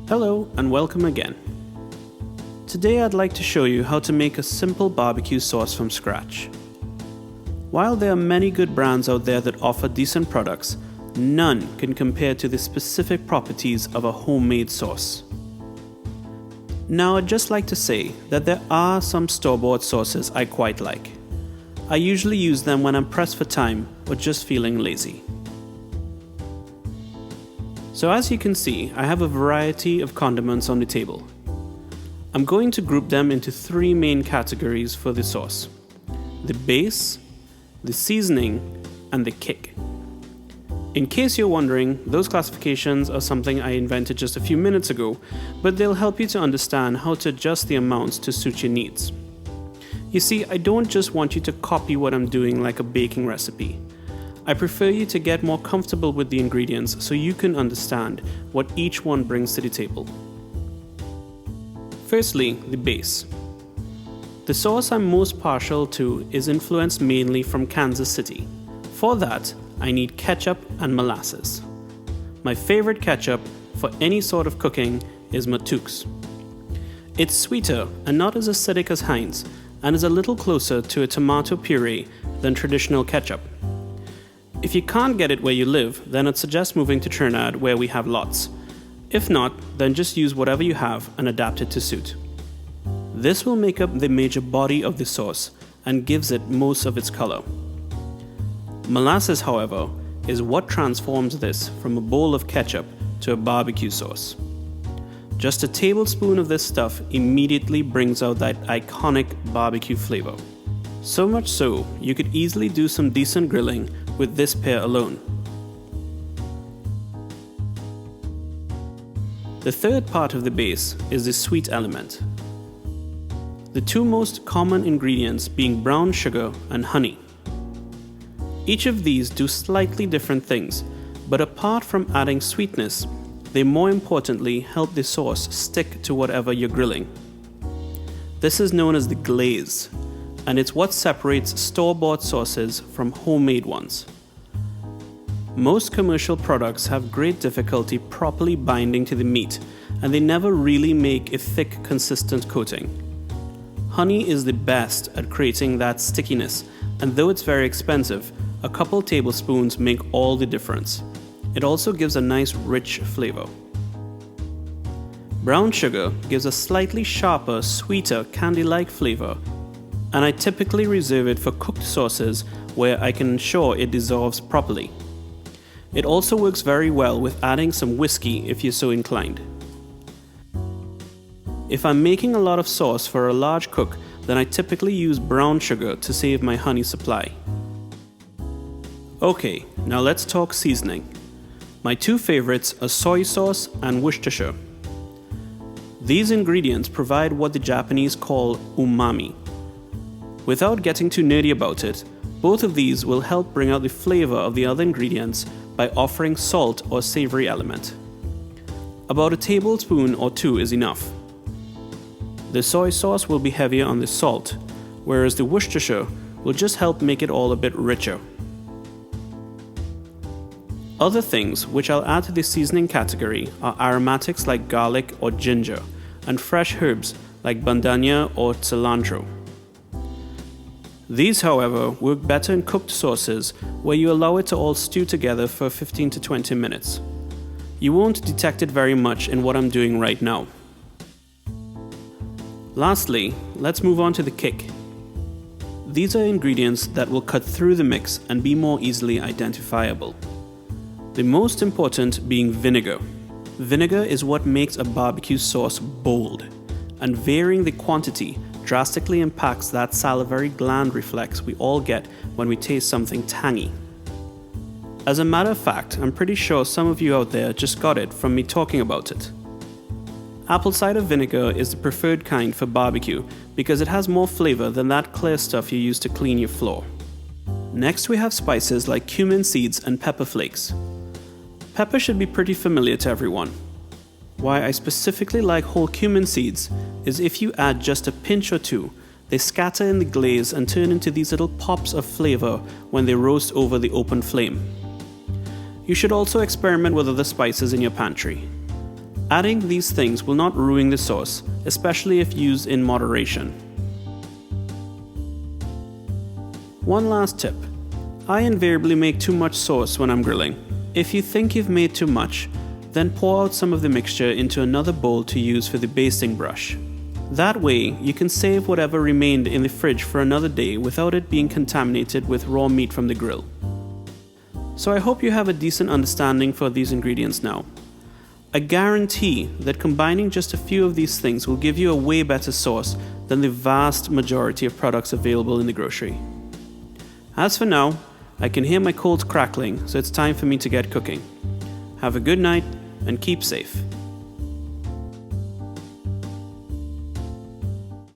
Hello and welcome again. Today I'd like to show you how to make a simple barbecue sauce from scratch. While there are many good brands out there that offer decent products, none can compare to the specific properties of a homemade sauce. Now I'd just like to say that there are some store-bought sauces I quite like. I usually use them when I'm pressed for time or just feeling lazy. So as you can see, I have a variety of condiments on the table. I'm going to group them into three main categories for the sauce: the base, the seasoning, and the kick. In case you're wondering, those classifications are something I invented just a few minutes ago, but they'll help you to understand how to adjust the amounts to suit your needs. You see, I don't just want you to copy what I'm doing like a baking recipe. I prefer you to get more comfortable with the ingredients so you can understand what each one brings to the table. Firstly, the base. The sauce I'm most partial to is influenced mainly from Kansas City. For that, I need ketchup and molasses. My favorite ketchup for any sort of cooking is Matouk's. It's sweeter and not as acidic as Heinz, and is a little closer to a tomato puree than traditional ketchup. If you can't get it where you live, then I'd suggest moving to Trinidad where we have lots. If not, then just use whatever you have and adapt it to suit. This will make up the major body of the sauce and gives it most of its color. Molasses, however, is what transforms this from a bowl of ketchup to a barbecue sauce. Just a tablespoon of this stuff immediately brings out that iconic barbecue flavor. So much so, you could easily do some decent grilling with this pair alone. The third part of the base is the sweet element. The two most common ingredients being brown sugar and honey. Each of these do slightly different things, but apart from adding sweetness, they more importantly help the sauce stick to whatever you're grilling. This is known as the glaze, and it's what separates store-bought sauces from homemade ones. Most commercial products have great difficulty properly binding to the meat, and they never really make a thick, consistent coating. Honey is the best at creating that stickiness, and though it's very expensive, a couple tablespoons make all the difference. It also gives a nice rich flavor. Brown sugar gives a slightly sharper, sweeter, candy-like flavor, and I typically reserve it for cooked sauces where I can ensure it dissolves properly. It also works very well with adding some whiskey if you're so inclined. If I'm making a lot of sauce for a large cook, then I typically use brown sugar to save my honey supply. Okay, now let's talk seasoning. My two favorites are soy sauce and Worcestershire. These ingredients provide what the Japanese call umami. Without getting too nerdy about it, both of these will help bring out the flavor of the other ingredients by offering salt or savory element. About a tablespoon or two is enough. The soy sauce will be heavier on the salt, whereas the Worcestershire will just help make it all a bit richer. Other things which I'll add to the seasoning category are aromatics like garlic or ginger, and fresh herbs like bandana or cilantro. These, however, work better in cooked sauces where you allow it to all stew together for 15 to 20 minutes. You won't detect it very much in what I'm doing right now. Lastly, let's move on to the kick. These are ingredients that will cut through the mix and be more easily identifiable. The most important being vinegar. Vinegar is what makes a barbecue sauce bold, and varying the quantity drastically impacts that salivary gland reflex we all get when we taste something tangy. As a matter of fact, I'm pretty sure some of you out there just got it from me talking about it. Apple cider vinegar is the preferred kind for barbecue because it has more flavor than that clear stuff you use to clean your floor. Next we have spices like cumin seeds and pepper flakes. Pepper should be pretty familiar to everyone. Why I specifically like whole cumin seeds is if you add just a pinch or two, they scatter in the glaze and turn into these little pops of flavor when they roast over the open flame. You should also experiment with other spices in your pantry. Adding these things will not ruin the sauce, especially if used in moderation. One last tip. I invariably make too much sauce when I'm grilling. If you think you've made too much, then pour out some of the mixture into another bowl to use for the basting brush. That way, you can save whatever remained in the fridge for another day without it being contaminated with raw meat from the grill. So I hope you have a decent understanding for these ingredients now. I guarantee that combining just a few of these things will give you a way better sauce than the vast majority of products available in the grocery. As for now, I can hear my coals crackling, so it's time for me to get cooking. Have a good night and keep safe.